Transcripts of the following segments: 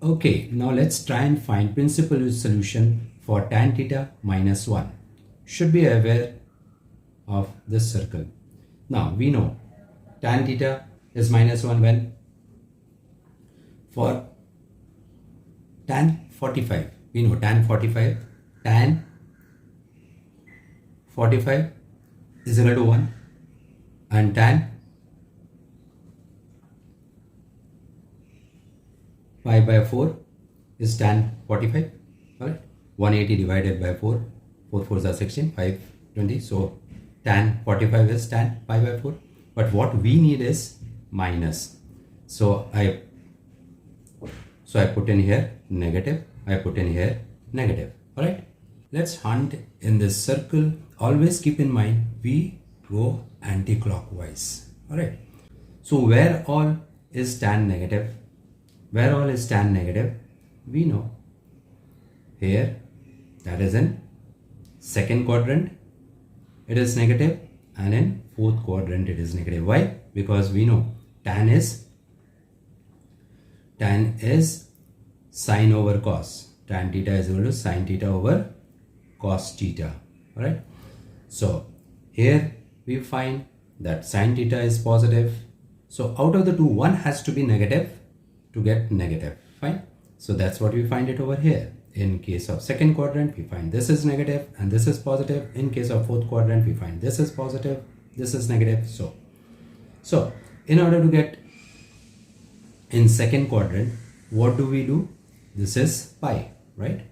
Okay, now let's try and find principal solution for tan theta minus 1. Should be aware of this circle. Now we know tan theta is minus 1 when for tan 45. We know tan 45 is equal to 1 and tan pi by 4 is tan 45. Alright, 180 divided by 4, 4 4s are 16, 520. So tan 45 is tan pi by 4. But what we need is minus. So I put in here negative, I put in here negative. Alright, let's hunt in this circle. Always keep in mind we go anti-clockwise. Alright, so where all is tan negative? Where all is tan negative? We know here, that is in second quadrant it is negative, and in fourth quadrant it is negative. Why? Because we know tan is sine over cos. Tan theta is equal to sine theta over cos theta. Alright, so here we find that sine theta is positive. So out of the two, one has to be negative to get negative. Fine. So that's what we find it over here. In case of second quadrant, we find this is negative and this is positive. In case of fourth quadrant, we find this is positive, this is negative. So in order to get in second quadrant, what do we do? This is pi, right?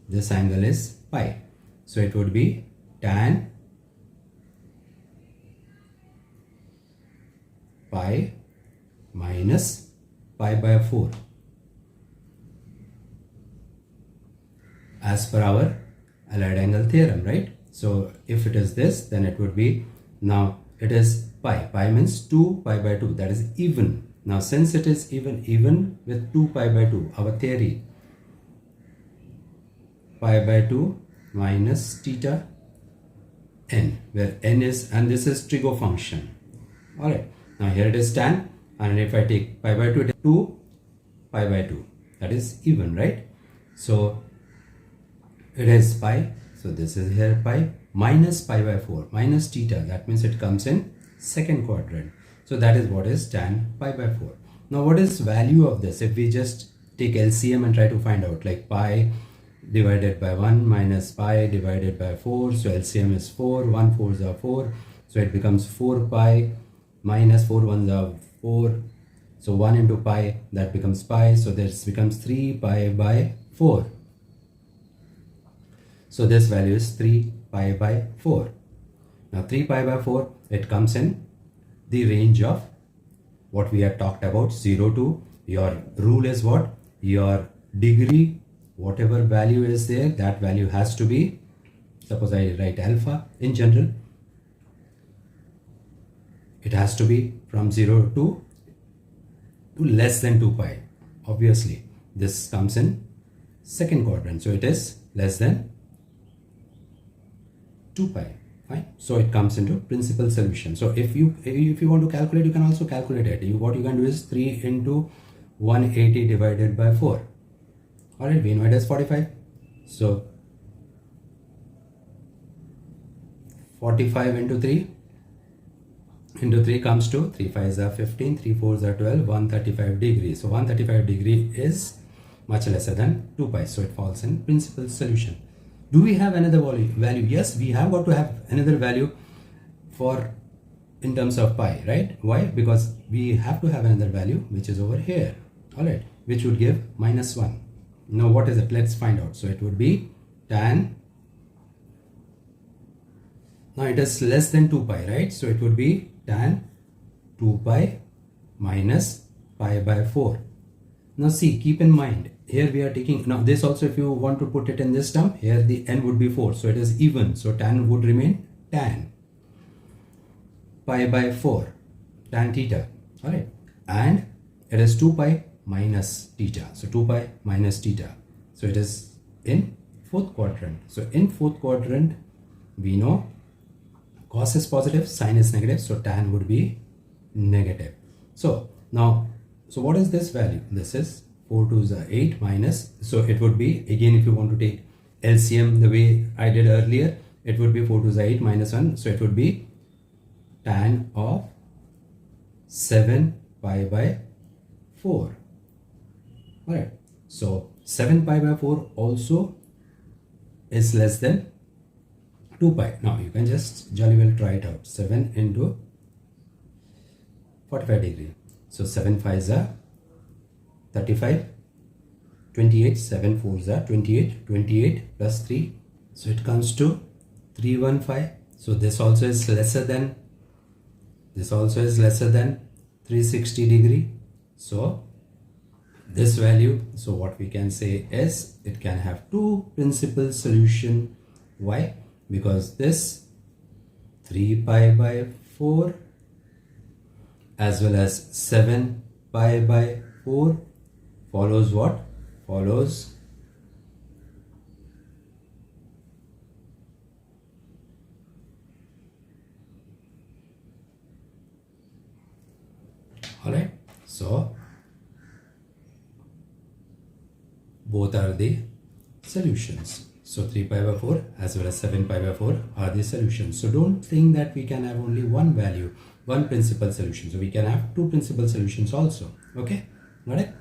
This angle is pi. So it would be tan pi minus pi by 4 as per our allied angle theorem, right? So if it is this, then it would be, now it is pi. Pi means 2 pi by 2, that is even. Now since it is even with 2 pi by 2, our theory, pi by 2 minus theta n, where n is, and this is Trignometric function. Alright, now here it is tan, and if I take pi by 2, it is 2 pi by 2, that is even, right? So it is pi, so this is here pi minus pi by 4 minus theta, that means it comes in second quadrant. So that is what is tan pi by 4. Now what is value of this? If we just take LCM and try to find out, like pi divided by 1 minus pi divided by 4, so LCM is 4, 1 4s are 4, so it becomes 4 pi minus 4 1s are 4, so 1 into pi, that becomes pi, so this becomes 3 pi by 4. So this value is 3 pi by 4. Now 3 pi by 4, it comes in the range of what we had talked about, 0 to, your rule is what? Your degree, whatever value is there, that value has to be, suppose I write alpha in general, it has to be from 0 to less than 2 pi. Obviously this comes in second quadrant, so it is less than 2 pi. Fine. So it comes into principal solution. So if you want to calculate, you can also calculate it. What you can do is 3 into 180 divided by 4. Alright, we know it is 45. So 45 into 3 comes to 3 5s are 15, 3 4s are 12, 135 degrees. So 135 degree is much lesser than 2 pi. So it falls in principal solution. Do we have another value? Yes, we have got to have another value for in terms of pi, right? Why? Because we have to have another value which is over here, all right, which would give minus 1. Now what is it? Let's find out. So it would be tan, now it is less than 2 pi, right? So it would be tan 2 pi minus pi by 4. Now see, keep in mind, here we are taking, now this also, if you want to put it in this term, here the n would be 4, so it is even, so tan would remain tan pi by 4, tan theta, alright, and it is 2 pi minus theta, so 2 pi minus theta, so it is in fourth quadrant. So in fourth quadrant, we know cos is positive, sine is negative, so tan would be negative. So now, so what is this value? This is 4 2s are 8 minus, so it would be, again, if you want to take LCM the way I did earlier, it would be 4 2s are 8 minus 1, so it would be tan of 7 pi by 4. Alright, so 7 pi by 4 also is less than 2 pi. Now you can just jolly well try it out. 7 into 45 degree. So 7 5s are 35, 28, 7 4s are 28, 28 plus 3. So it comes to 315. So this also is lesser than 360 degree. So this value, so what we can say is it can have two principal solution. Why? Because this 3 pi by 4 as well as 7 pi by 4 follows what? Follows alright, so both are the solutions. So 3 pi by 4 as well as 7 pi by 4 are the solutions. So don't think that we can have only one value, one principal solution. So we can have two principal solutions also. Okay, got it?